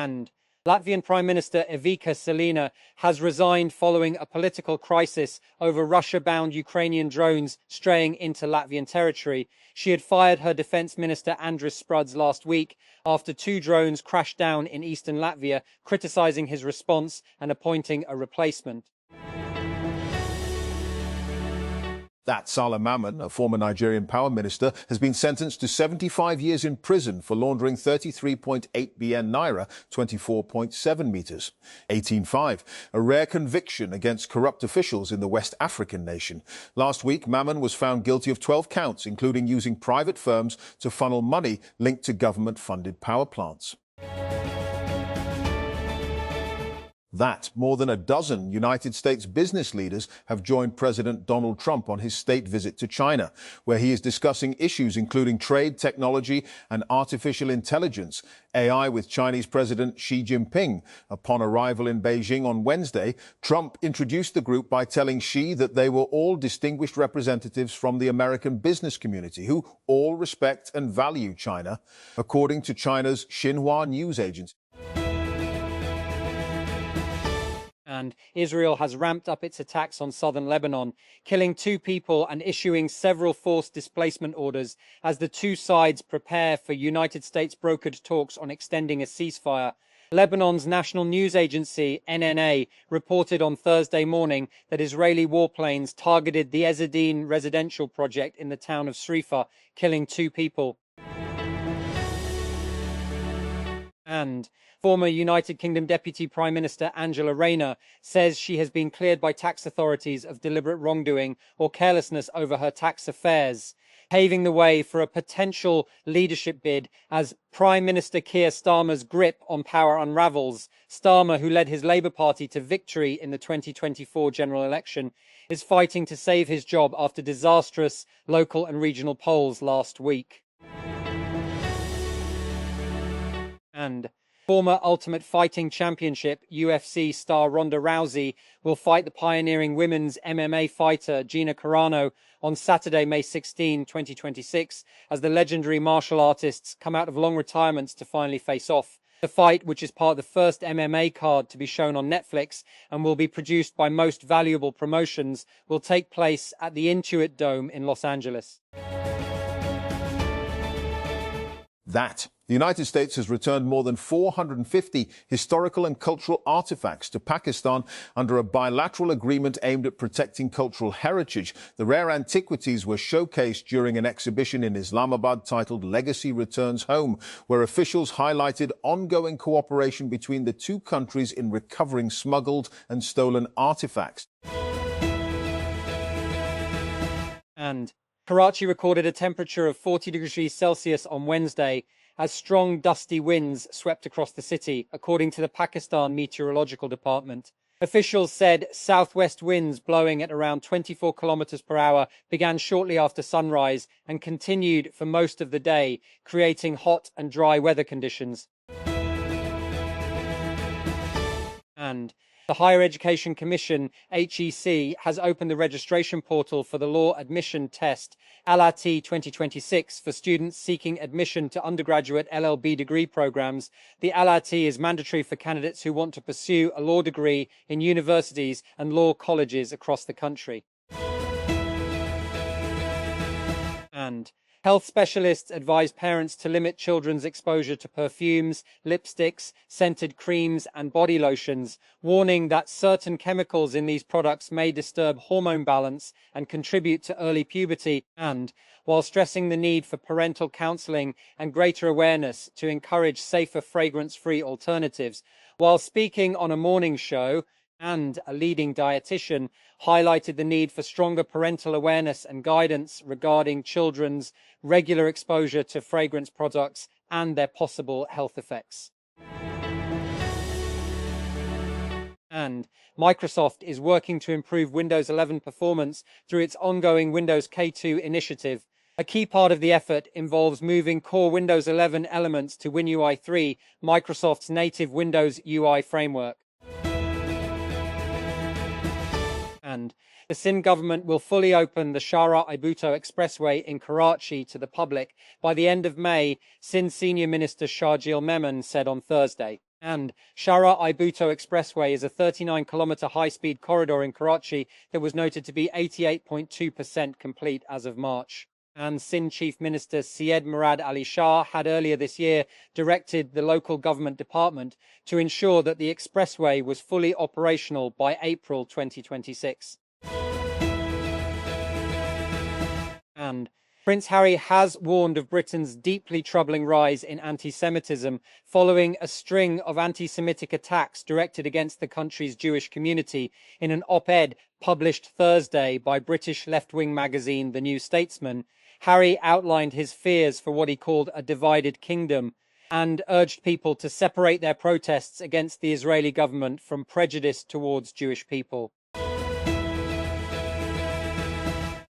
And Latvian Prime Minister Ivica Selina has resigned following a political crisis over Russia-bound Ukrainian drones straying into Latvian territory. She had fired her defense minister Andris Spruds last week after 2 drones crashed down in eastern Latvia, criticizing his response and appointing a replacement. That Salah Mammon, a former Nigerian power minister, has been sentenced to 75 years in prison for laundering 33.8 BN naira, 24.7 meters. 18.5, a rare conviction against corrupt officials in the West African nation. Last week, Mammon was found guilty of 12 counts, including using private firms to funnel money linked to government-funded power plants. That more than a dozen United States business leaders have joined President Donald Trump on his state visit to China, where he is discussing issues including trade, technology and artificial intelligence, AI with Chinese President Xi Jinping. Upon arrival in Beijing on Wednesday, Trump introduced the group by telling Xi that they were all distinguished representatives from the American business community who all respect and value China, according to China's Xinhua news agency. And Israel has ramped up its attacks on southern Lebanon, killing 2 people and issuing several forced displacement orders as the 2 sides prepare for United States brokered talks on extending a ceasefire. Lebanon's national news agency, NNA, reported on Thursday morning that Israeli warplanes targeted the Ezzedine residential project in the town of Srifa, killing 2 people. And former United Kingdom Deputy Prime Minister Angela Rayner says she has been cleared by tax authorities of deliberate wrongdoing or carelessness over her tax affairs, paving the way for a potential leadership bid as Prime Minister Keir Starmer's grip on power unravels. Starmer, who led his Labour Party to victory in the 2024 general election, is fighting to save his job after disastrous local and regional polls last week. And former Ultimate Fighting Championship UFC star Ronda Rousey will fight the pioneering women's MMA fighter Gina Carano on Saturday, May 16, 2026, as the legendary martial artists come out of long retirements to finally face off. The fight, which is part of the first MMA card to be shown on Netflix and will be produced by Most Valuable Promotions, will take place at the Intuit Dome in Los Angeles. The United States has returned more than 450 historical and cultural artifacts to Pakistan under a bilateral agreement aimed at protecting cultural heritage. The rare antiquities were showcased during an exhibition in Islamabad titled Legacy Returns Home, where officials highlighted ongoing cooperation between the 2 countries in recovering smuggled and stolen artifacts. And Karachi recorded a temperature of 40 degrees Celsius on Wednesday as strong, dusty winds swept across the city, according to the Pakistan Meteorological Department. Officials said southwest winds blowing at around 24 kilometers per hour began shortly after sunrise and continued for most of the day, creating hot and dry weather conditions. And the Higher Education Commission, HEC, has opened the registration portal for the law admission test, LRT 2026, for students seeking admission to undergraduate LLB degree programs. The LRT is mandatory for candidates who want to pursue a law degree in universities and law colleges across the country. And health specialists advise parents to limit children's exposure to perfumes, lipsticks, scented creams and body lotions, warning that certain chemicals in these products may disturb hormone balance and contribute to early puberty, and while stressing the need for parental counseling and greater awareness to encourage safer fragrance-free alternatives. While speaking on a morning show, and a leading dietitian highlighted the need for stronger parental awareness and guidance regarding children's regular exposure to fragrance products and their possible health effects. And Microsoft is working to improve Windows 11 performance through its ongoing Windows K2 initiative. A key part of the effort involves moving core Windows 11 elements to WinUI 3, Microsoft's native Windows UI framework. And the Sindh government will fully open the Shara Ibuto Expressway in Karachi to the public by the end of May, Sindh Senior Minister Sharjeel Memon said on Thursday. And Shara-i-Bhutto Expressway is a 39-kilometer high-speed corridor in Karachi that was noted to be 88.2% complete as of March. And Sindh Chief Minister Syed Murad Ali Shah had earlier this year directed the local government department to ensure that the expressway was fully operational by April 2026. And Prince Harry has warned of Britain's deeply troubling rise in anti-Semitism following a string of anti-Semitic attacks directed against the country's Jewish community in an op-ed published Thursday by British left-wing magazine The New Statesman. Harry outlined his fears for what he called a divided kingdom and urged people to separate their protests against the Israeli government from prejudice towards Jewish people.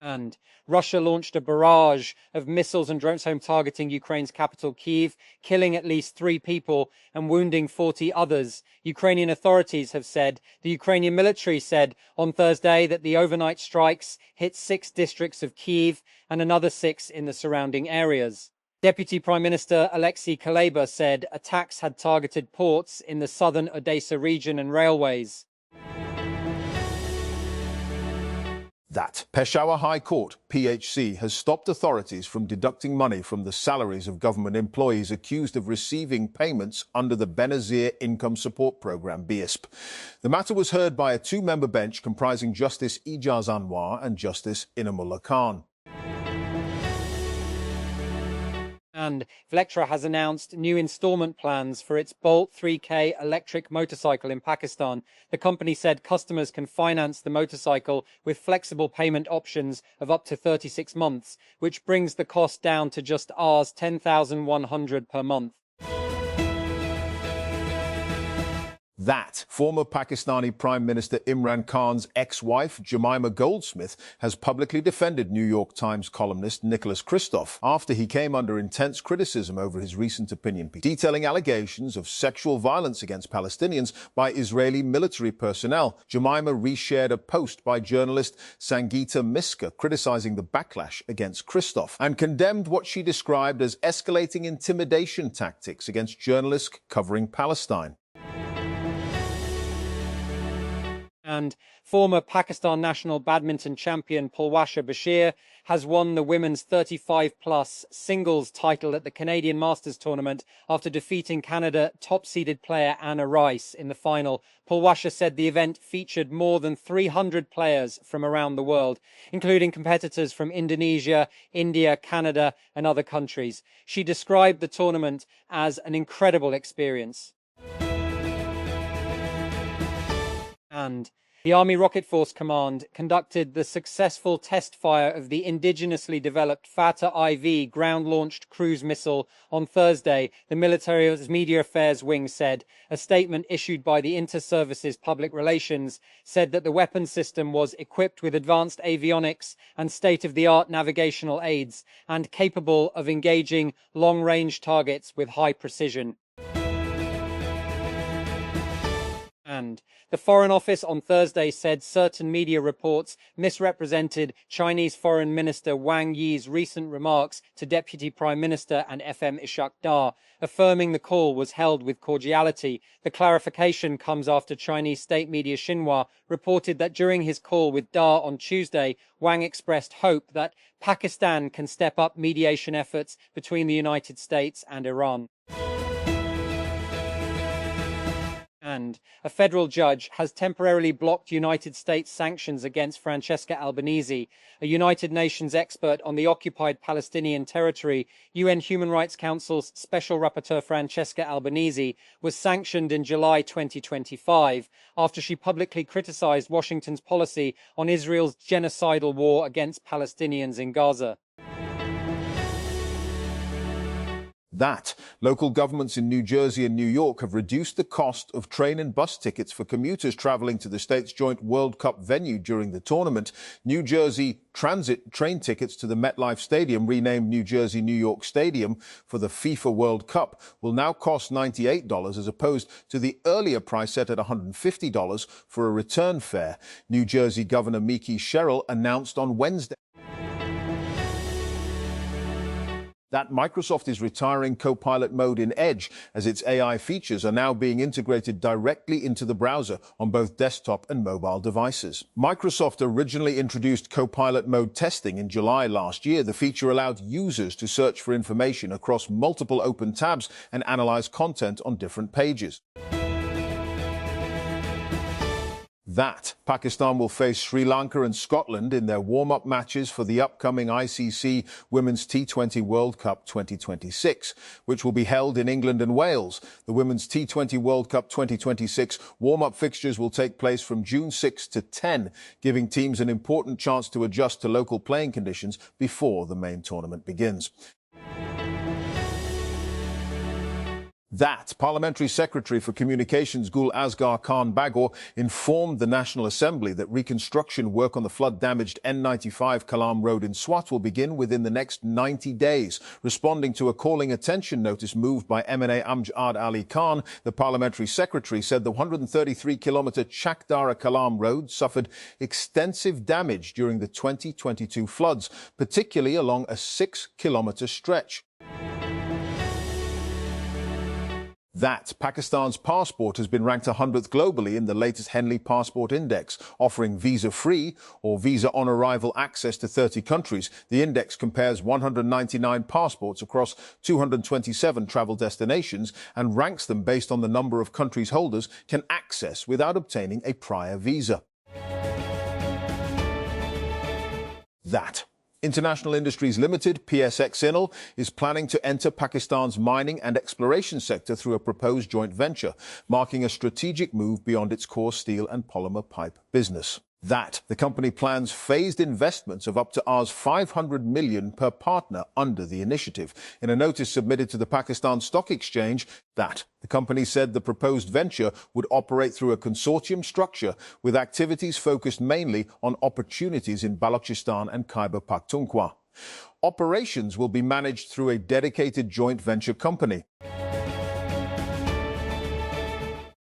And Russia launched a barrage of missiles and drones home targeting Ukraine's capital, Kyiv, killing at least 3 people and wounding 40 others. Ukrainian authorities have said. The Ukrainian military said on Thursday that the overnight strikes hit 6 districts of Kyiv and another 6 in the surrounding areas. Deputy Prime Minister Alexei Kuleba said attacks had targeted ports in the southern Odessa region and railways. That Peshawar High Court, PHC, has stopped authorities from deducting money from the salaries of government employees accused of receiving payments under the Benazir Income Support Programme, BISP. The matter was heard by a 2-member bench comprising Justice Ijaz Anwar and Justice Inamullah Khan. And Vlectra has announced new installment plans for its Bolt 3K electric motorcycle in Pakistan. The company said customers can finance the motorcycle with flexible payment options of up to 36 months, which brings the cost down to just Rs 10,100 per month. That former Pakistani Prime Minister Imran Khan's ex-wife, Jemima Goldsmith, has publicly defended New York Times columnist Nicholas Kristof after he came under intense criticism over his recent opinion piece, detailing allegations of sexual violence against Palestinians by Israeli military personnel. Jemima reshared a post by journalist Sangeeta Miska criticizing the backlash against Kristof and condemned what she described as escalating intimidation tactics against journalists covering Palestine. And former Pakistan national badminton champion Pulwasha Bashir has won the women's 35-plus singles title at the Canadian Masters tournament after defeating Canada top-seeded player Anna Rice in the final. Pulwasha said the event featured more than 300 players from around the world, including competitors from Indonesia, India, Canada, and other countries. She described the tournament as an incredible experience. And the Army Rocket Force Command conducted the successful test fire of the indigenously developed Fateh IV ground-launched cruise missile on Thursday, the military's media affairs wing said. A statement issued by the Inter-Services Public Relations said that the weapon system was equipped with advanced avionics and state-of-the-art navigational aids and capable of engaging long-range targets with high precision. And the Foreign Office on Thursday said certain media reports misrepresented Chinese Foreign Minister Wang Yi's recent remarks to Deputy Prime Minister and FM Ishak Dar, affirming the call was held with cordiality. The clarification comes after Chinese state media Xinhua reported that during his call with Dar on Tuesday, Wang expressed hope that Pakistan can step up mediation efforts between the United States and Iran. And a federal judge has temporarily blocked United States sanctions against Francesca Albanese, a United Nations expert on the occupied Palestinian territory. UN Human Rights Council's Special Rapporteur Francesca Albanese was sanctioned in July 2025 after she publicly criticized Washington's policy on Israel's genocidal war against Palestinians in Gaza. That local governments in New Jersey and New York have reduced the cost of train and bus tickets for commuters traveling to the state's joint World Cup venue during the tournament. New Jersey transit train tickets to the MetLife Stadium, renamed New Jersey-New York Stadium for the FIFA World Cup, will now cost $98 as opposed to the earlier price set at $150 for a return fare. New Jersey Governor Mickey Sherrill announced on Wednesday. that Microsoft is retiring Copilot mode in Edge as its AI features are now being integrated directly into the browser on both desktop and mobile devices. Microsoft originally introduced Copilot mode testing in July last year. The feature allowed users to search for information across multiple open tabs and analyze content on different pages. That Pakistan will face Sri Lanka and Scotland in their warm-up matches for the upcoming ICC Women's T20 World Cup 2026, which will be held in England and Wales. The Women's T20 World Cup 2026 warm-up fixtures will take place from June 6 to 10, giving teams an important chance to adjust to local playing conditions before the main tournament begins. That Parliamentary Secretary for Communications Gul Asghar Khan Bagor informed the National Assembly that reconstruction work on the flood-damaged N95 Kalam Road in Swat will begin within the next 90 days. Responding to a calling attention notice moved by MNA Amjad Ali Khan, the Parliamentary Secretary said the 133-kilometre Chakdara Kalam Road suffered extensive damage during the 2022 floods, particularly along a 6-kilometre stretch. That Pakistan's passport has been ranked 100th globally in the latest Henley Passport Index, offering visa-free or visa-on-arrival access to 30 countries. The index compares 199 passports across 227 travel destinations and ranks them based on the number of countries holders can access without obtaining a prior visa. That International Industries Limited, PSX-INL, is planning to enter Pakistan's mining and exploration sector through a proposed joint venture, marking a strategic move beyond its core steel and polymer pipe business. That the company plans phased investments of up to Rs 500 million per partner under the initiative. In a notice submitted to the Pakistan Stock Exchange, that the company said the proposed venture would operate through a consortium structure with activities focused mainly on opportunities in Balochistan and Khyber Pakhtunkhwa. Operations will be managed through a dedicated joint venture company.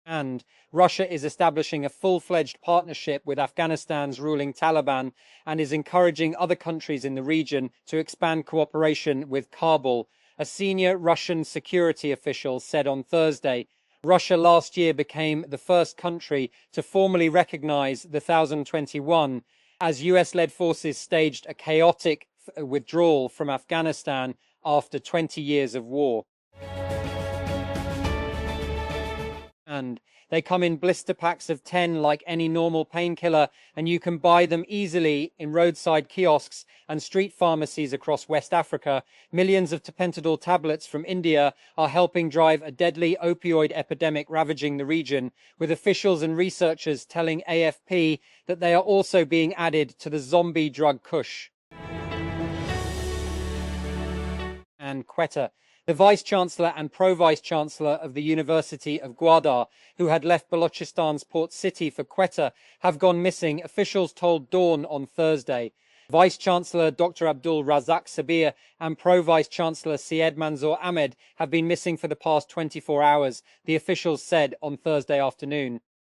And Russia is establishing a full-fledged partnership with Afghanistan's ruling Taliban and is encouraging other countries in the region to expand cooperation with Kabul. A senior Russian security official said on Thursday, Russia last year became the first country to formally recognize the 1021 as US-led forces staged a chaotic withdrawal from Afghanistan after 20 years of war. And they come in blister packs of 10 like any normal painkiller, and you can buy them easily in roadside kiosks and street pharmacies across West Africa. Millions of tapentadol tablets from India are helping drive a deadly opioid epidemic ravaging the region, with officials and researchers telling AFP that they are also being added to the zombie drug Kush. And Quetta, the Vice-Chancellor and Pro-Vice-Chancellor of the University of Gwadar, who had left Balochistan's port city for Quetta, have gone missing, officials told Dawn on Thursday. Vice-Chancellor Dr. Abdul Razak Sabir and Pro-Vice-Chancellor Syed Manzoor Ahmed have been missing for the past 24 hours, the officials said on Thursday afternoon.